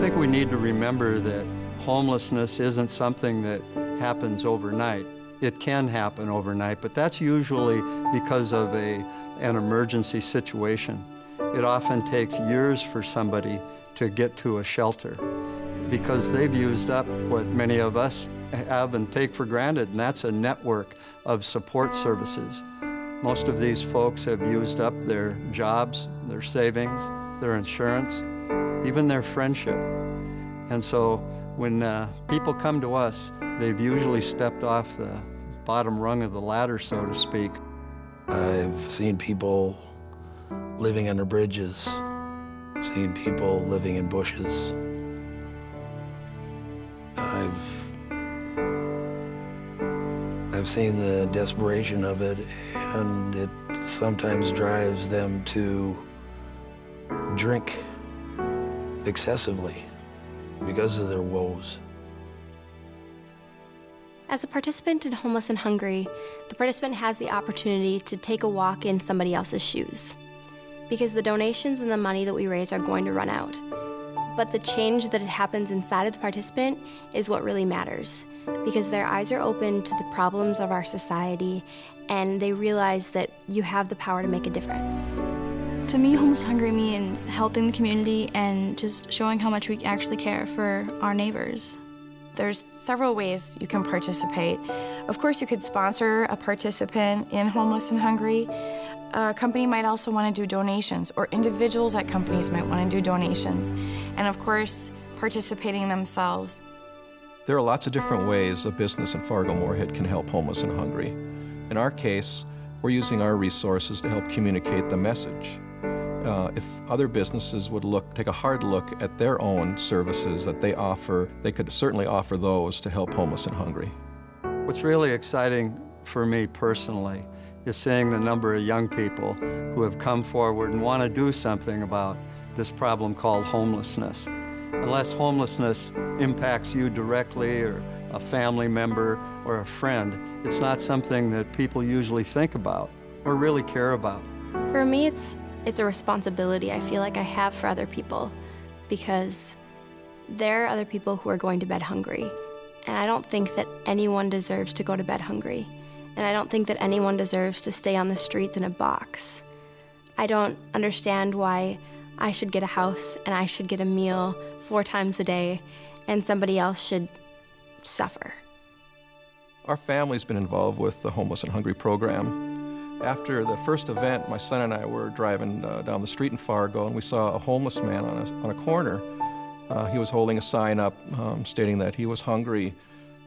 think we need to remember that homelessness isn't something that happens overnight. It can happen overnight, but that's usually because of an emergency situation. It often takes years for somebody to get to a shelter because they've used up what many of us have and take for granted, and that's a network of support services. Most of these folks have used up their jobs, their savings, their insurance, even their friendship. And so when people come to us, they've usually stepped off the bottom rung of the ladder, so to speak. I've seen people living under bridges, seen people living in bushes. I've seen the desperation of it, and it sometimes drives them to drink excessively because of their woes. As a participant in Homeless and Hungry, the participant has the opportunity to take a walk in somebody else's shoes, because the donations and the money that we raise are going to run out. But the change that happens inside of the participant is what really matters, because their eyes are open to the problems of our society, and they realize that you have the power to make a difference. To me, Homeless and Hungry means helping the community and just showing how much we actually care for our neighbors. There's several ways you can participate. Of course, you could sponsor a participant in Homeless and Hungry. A company might also want to do donations, or individuals at companies might want to do donations. And of course, participating themselves. There are lots of different ways a business in Fargo-Moorhead can help Homeless and Hungry. In our case, we're using our resources to help communicate the message. If other businesses would take a hard look at their own services that they offer, they could certainly offer those to help Homeless and Hungry. What's really exciting for me personally is seeing the number of young people who have come forward and want to do something about this problem called homelessness. Unless homelessness impacts you directly, or a family member or a friend, it's not something that people usually think about or really care about. For me, it's a responsibility I feel like I have for other people, because there are other people who are going to bed hungry. And I don't think that anyone deserves to go to bed hungry. And I don't think that anyone deserves to stay on the streets in a box. I don't understand why I should get a house and I should get a meal 4 times a day and somebody else should suffer. Our family's been involved with the Homeless and Hungry program. After the first event, my son and I were driving down the street in Fargo, and we saw a homeless man on a corner. He was holding a sign up stating that he was hungry.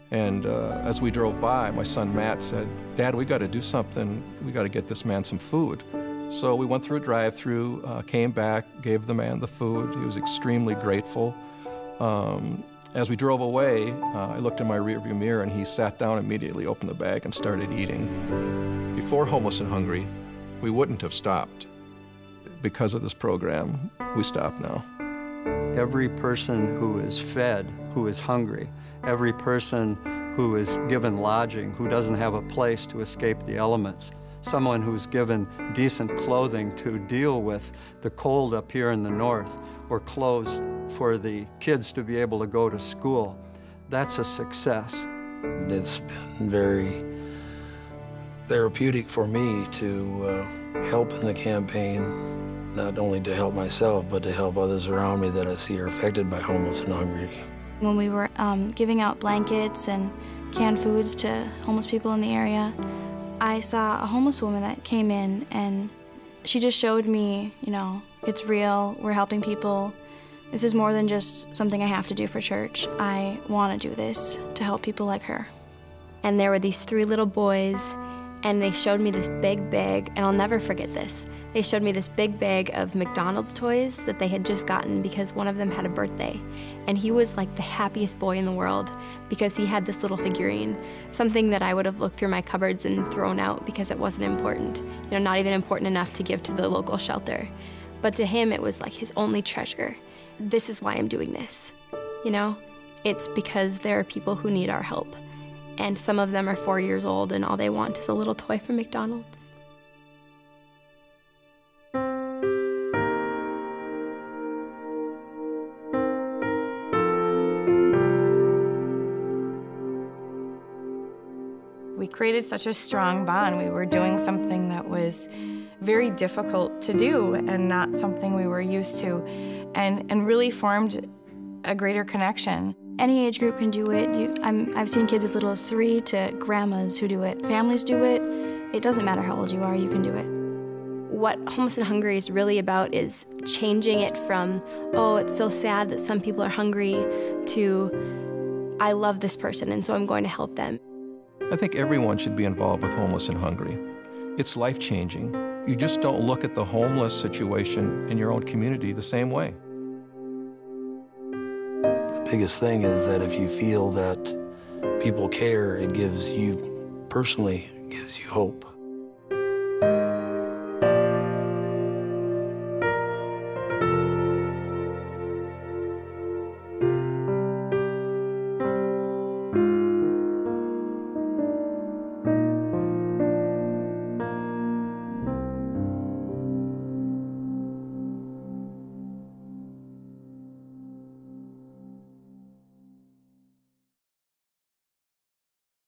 And as we drove by, my son Matt said, "Dad, we got to do something. We got to get this man some food." So we went through a drive-through, came back, gave the man the food. He was extremely grateful. As we drove away, I looked in my rearview mirror, and he sat down immediately, opened the bag, and started eating. Before Homeless and Hungry, we wouldn't have stopped. Because of this program, we stop now. Every person who is fed, who is hungry, every person who is given lodging, who doesn't have a place to escape the elements, someone who's given decent clothing to deal with the cold up here in the north, or clothes for the kids to be able to go to school, that's a success. It's been very therapeutic for me to help in the campaign, not only to help myself, but to help others around me that I see are affected by Homeless and Hungry. When we were giving out blankets and canned foods to homeless people in the area, I saw a homeless woman that came in, and she just showed me, you know, it's real, we're helping people. This is more than just something I have to do for church. I want to do this to help people like her. And there were these 3 little boys, and they showed me this big bag, and I'll never forget this. They showed me this big bag of McDonald's toys that they had just gotten because one of them had a birthday. And he was like the happiest boy in the world because he had this little figurine, something that I would have looked through my cupboards and thrown out because it wasn't important. You know, not even important enough to give to the local shelter. But to him, it was like his only treasure. This is why I'm doing this, you know? It's because there are people who need our help. And some of them are 4 years old, and all they want is a little toy from McDonald's. created such a strong bond. We were doing something that was very difficult to do and not something we were used to, and really formed a greater connection. Any age group can do it. I've seen kids as little as 3 to grandmas who do it. Families do it. It doesn't matter how old you are, you can do it. What Homeless and Hungry is really about is changing it from, oh, it's so sad that some people are hungry, to, I love this person and so I'm going to help them. I think everyone should be involved with Homeless and Hungry. It's life-changing. You just don't look at the homeless situation in your own community the same way. The biggest thing is that if you feel that people care, it gives you, personally, gives you hope.